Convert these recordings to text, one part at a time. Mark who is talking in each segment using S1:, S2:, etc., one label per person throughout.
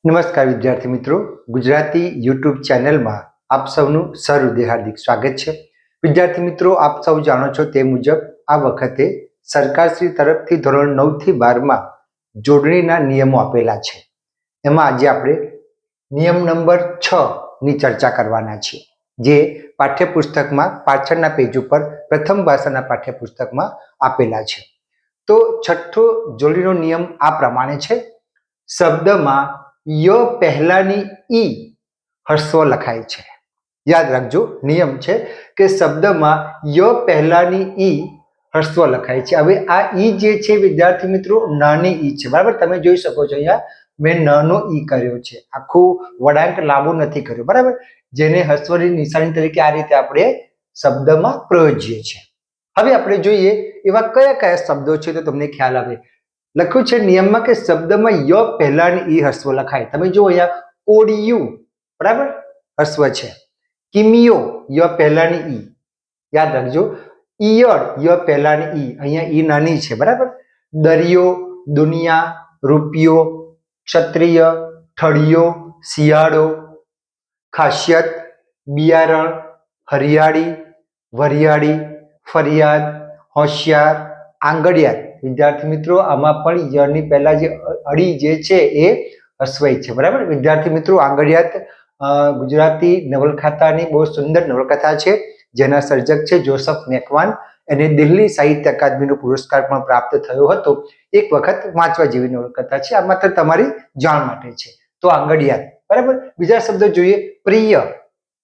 S1: નમસ્કાર વિદ્યાર્થી મિત્રો, ગુજરાતી યુટ્યુબ ચેનલમાં આપ સૌનું સહૃદય હાર્દિક સ્વાગત છે. વિદ્યાર્થી મિત્રો, આપ સૌ જાણો છો તે મુજબ આ વખતે સરકારશ્રી તરફથી ધોરણ 9 થી 12માં જોડણીના નિયમો આપેલા છે. એમાં આજે આપણે નિયમ નંબર 6 ની ચર્ચા કરવાના છીએ, જે પાઠ્યપુસ્તકમાં પાછળના પેજ ઉપર પ્રથમ ભાષાના પાઠ્યપુસ્તકમાં આપેલા છે. તો છઠ્ઠો જોડણીનો નિયમ આ પ્રમાણે છે: શબ્દમાં ય પહેલાની ઈ હસ્વ લખાય છે. યાદ રાખજો, નિયમ છે કે શબ્દમાં ય પહેલાની ઈ હસ્વ લખાય છે. હવે આ ઈ જે છે વિદ્યાર્થી મિત્રો, નાની ઈ છે. બરાબર, તમે જોઈ શકો છો અહીંયા મેં નાનો ઈ કર્યો છે, આખું વળાંક લાંબુ નથી કર્યું. બરાબર, જેને હસ્વની નિશાની તરીકે આ રીતે આપણે શબ્દમાં પ્રયોજીએ છીએ. હવે આપણે જોઈએ એવા કયા કયા શબ્દો છે તો તમને ખ્યાલ આવે. લખ્યું છે નિયમમાં કે શબ્દમાં ય પહેલાની ઈ હસ્વ લખાય. તમે જુઓ અહીંયા કોડિયું, બરાબર, હસ્વ છે. કિમિયો, ય પહેલાની ઈ, યાદ રાખજો. ઈયળ, ય પહેલાની ઈ, અહીંયા ઈ નાની છે. બરાબર. દરિયો, દુનિયા, રૂપિયો, ક્ષત્રિય, ઠળિયો, શિયાળો, ખાસિયત, બિયારણ, હરિયાળી, વરિયાળી, ફરિયાદ, હોશિયાર, આંગળિયાત. વિદ્યાર્થી મિત્રો, આમાં પણ યની પહેલા જે અડી જે છે એ હસ્વઈ છે. બરાબર વિદ્યાર્થી મિત્રો, આંગળિયાત ગુજરાતી નવલકથાની બહુ સુંદર નવલકથા છે, જેના સર્જક છે જોસફ મેકવાન. એને દિલ્હી સાહિત્ય અકાદમીનો પુરસ્કાર પણ પ્રાપ્ત થયો હતો. એક વખત વાંચવા જેવી નવલકથા છે. આ માત્ર તમારી જાણ માટે છે. તો આંગળિયાત. બરાબર. બીજા શબ્દો જોઈએ. પ્રિય,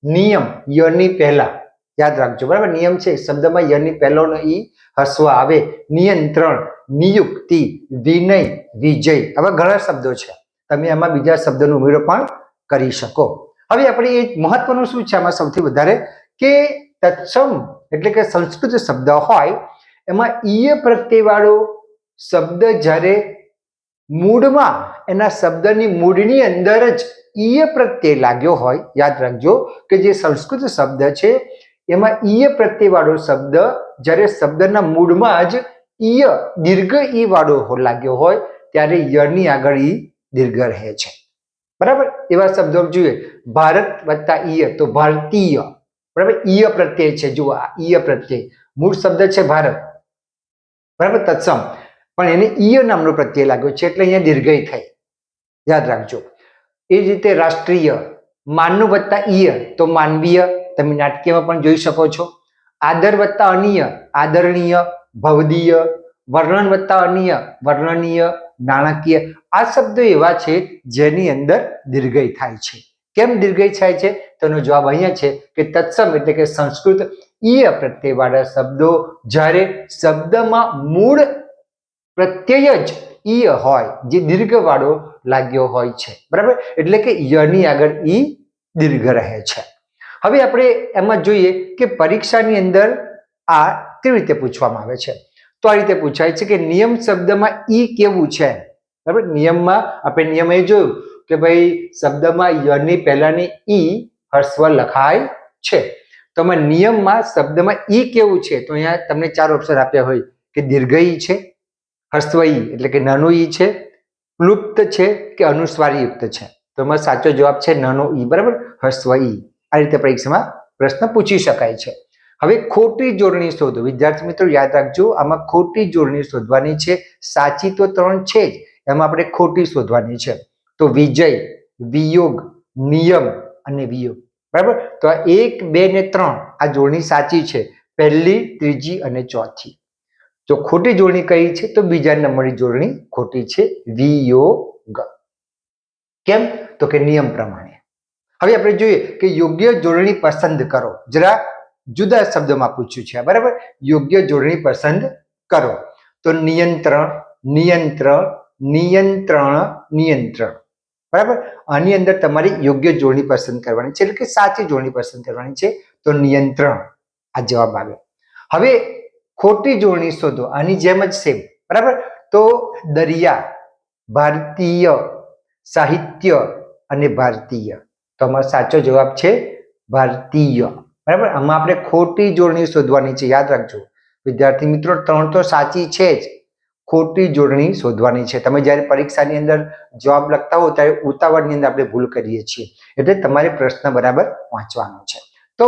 S1: નિયમ, યની પહેલા, યાદ રાખજો. બરાબર, નિયમ છે શબ્દમાં યની પહેલાનો ઈ હસ્વ આવે. નિયંત્રણ, નિયુક્તિ, વિનય, વિજય, આવા ઘણા શબ્દો છે. તમે એમાં બીજા શબ્દોનો ઉમેરો પણ કરી શકો. હવે આપણે એ મહત્વનું શું છે આમાં સૌથી વધારે, કે તત્સમ એટલે કે સંસ્કૃત શબ્દ હોય એમાં ઈય પ્રત્યય વાળો શબ્દ જ્યારે મૂળમાં એના શબ્દની મૂળની અંદર જ ઈય પ્રત્યય લાગ્યો હોય, યાદ રાખજો કે જે સંસ્કૃત શબ્દ છે એમાં ઈય પ્રત્યય વાળો શબ્દ જ્યારે શબ્દના મૂળમાં જ ઈય દીર્ઘ ઈ વાળો લાગ્યો હોય ત્યારે યની આગળ ઈ દીર્ઘ રહે છે. બરાબર, એવા શબ્દો જોઈએ. ભારત વત્તા ઈય તો ભારતીય. બરાબર, ઈય પ્રત્યય છે. જુઓ, આ ઈય પ્રત્યય, મૂળ શબ્દ છે ભારત, બરાબર, તત્સમ, પણ એને ઈય નામનો પ્રત્યય લાગ્યો છે એટલે અહીંયા દીર્ઘઈ થઈ, યાદ રાખજો. એ જ રીતે રાષ્ટ્રીય, માનવ વત્તા ઈય તો માનવીય, તમે નાટકીયમાં પણ જોઈ શકો છો. આદર વત્તા અનીય, આદરણીય, ભવદીય. વર્ણન વત્તા અનીય, વર્ણનીય, નાણાકીય. આ શબ્દો એવા છે જેની અંદર દીર્ઘઈ થાય છે. કેમ દીર્ઘઈ થાય છે? તેનો જવાબ અહીંયા છે કે તત્સમ એટલે કે સંસ્કૃત ઈય પ્રત્યય વાળા શબ્દો જ્યારે શબ્દમાં મૂળ પ્રત્યય જ ઈય હોય, જે દીર્ઘ વાળો લાગ્યો હોય છે. બરાબર, એટલે કે યની આગળ ઈ દીર્ઘ રહે છે. હવે આપણે એમાં જોઈએ કે પરીક્ષાની અંદર આ કેવી રીતે પૂછવામાં આવે છે. તો આ રીતે પૂછાય છે કે નિયમ શબ્દમાં ઈ કેવું છે. બરાબર, નિયમમાં આપણે નિયમ એ જોયું કે ભાઈ શબ્દમાં યની પહેલાની ઈ હસ્વ લખાય છે. તો આમાં નિયમમાં શબ્દમાં ઈ કેવું છે તો અહીંયા તમને 4 ઓપ્શન આપ્યા હોય કે દીર્ઘ ઈ છે, હસ્વ ઈ એટલે કે નાનો ઈ છે, લુપ્ત છે કે અનુસ્વારયુક્ત છે. તો એમાં સાચો જવાબ છે નાનો ઈ. બરાબર, હસ્વ ઈ. આ રીતે પરીક્ષામાં પ્રશ્ન પૂછી શકાય છે. હવે ખોટી જોડણી શોધો. વિદ્યાર્થી મિત્રો યાદ રાખજો, આમાં ખોટી જોડણી શોધવાની છે. સાચી તો 3 છે જ, એમાં આપણે ખોટી શોધવાની છે. તો વિજય, વિયોગ, નિયમ અને વિયોગ. બરાબર, તો આ 1, 2 ને 3 આ જોડણી સાચી છે, પહેલી, ત્રીજી અને ચોથી. તો ખોટી જોડણી કઈ છે તો બીજા નંબરની જોડણી ખોટી છે, વિયોગ. કેમ? તો કે નિયમ પ્રમાણે. હવે આપણે જોઈએ કે યોગ્ય જોડણી પસંદ કરો. જરા જુદા શબ્દોમાં પૂછ્યું છે. બરાબર, યોગ્ય જોડણી પસંદ કરો. તો નિયંત્રણ, નિયંત્રણ, નિયંત્રણ, નિયંત્રણ. બરાબર, આની અંદર તમારી યોગ્ય જોડણી પસંદ કરવાની છે, એટલે કે સાચી જોડણી પસંદ કરવાની છે. તો નિયંત્રણ આ જવાબ આવ્યો. હવે ખોટી જોડણી શોધો, આની જેમ જ સેમ. બરાબર, તો દરિયા, ભારતીય, સાહિત્ય અને ભારતીય. તો આમાં સાચો જવાબ છે ભારતીય. બરાબર, આમાં આપણે ખોટી જોડણી શોધવાની છે. યાદ રાખજો વિદ્યાર્થી મિત્રો, 3 તો સાચી છે જ, ખોટી જોડણી શોધવાની છે. તમે જ્યારે પરીક્ષાની અંદર જવાબ લખતા હો ત્યારે ઉતાવળની અંદર આપણે ભૂલ કરીએ છીએ, એટલે તમારે પ્રશ્ન બરાબર વાંચવાનો છે. તો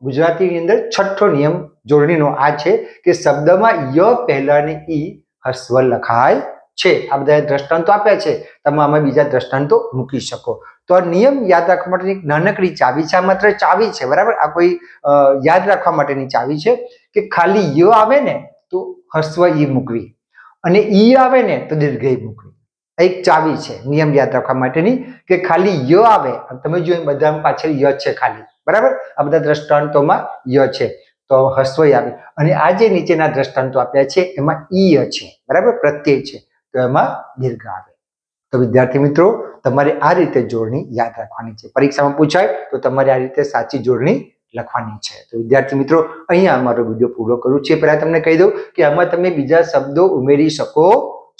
S1: ગુજરાતીની અંદર છઠ્ઠો નિયમ જોડણીનો આ છે કે શબ્દમાં ય પહેલાની ઈ હસ્વ લખાય છે. આ બધા દ્રષ્ટાંતો આપ્યા છે, તમે આમાં બીજા દ્રષ્ટાંતો મૂકી શકો. તો આ નિયમ યાદ રાખવા માટેની એક નાનકડી ચાવી છે. આ માત્ર ચાવી છે, બરાબર. આ કોઈ યાદ રાખવા માટેની ચાવી છે કે ખાલી ય આવે ને તો હસ્વ ઈ મૂકવી, અને ઈ આવે ને તો દીર્ઘ ઈ મૂકવી. એક ચાવી છે નિયમ યાદ રાખવા માટેની કે ખાલી ય આવે, તમે જો બધા પાછળ ય છે ખાલી, બરાબર. આ બધા દ્રષ્ટાંતોમાં ય છે તો હસ્વ આવે, અને આ જે નીચેના દ્રષ્ટાંતો આપ્યા છે એમાં ઈ છે, બરાબર, પ્રત્યય છે, તો એમાં દીર્ઘ આવે. તો વિદ્યાર્થી મિત્રો, તમારે આ રીતે જોડણી યાદ રાખવાની છે. પરીક્ષામાં પૂછાય તો તમારે આ રીતે સાચી જોડણી લખવાની છે. તો વિદ્યાર્થી મિત્રો, અહીંયા અમારો વિડીયો પૂરો કરું છું. પહેલા તમને કહી દઉં કે આમાં તમે બીજા શબ્દો ઉમેરી શકો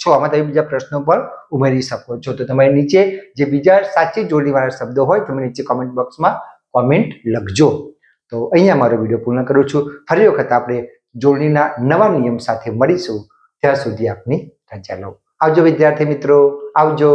S1: છો, આમાં તમે બીજા પ્રશ્નો પણ ઉમેરી શકો છો. તો તમારે નીચે જે બીજા સાચી જોડણીવાળા શબ્દો હોય તમે નીચે કોમેન્ટ બોક્સમાં કોમેન્ટ લખજો. તો અહીંયા મારો વિડીયો પૂર્ણ કરું છું. ફરી વખત આપણે જોડણીના નવા નિયમ સાથે મળીશું. ત્યાં સુધી આપની રજા લઉં. આવજો વિદ્યાર્થી મિત્રો, આવજો.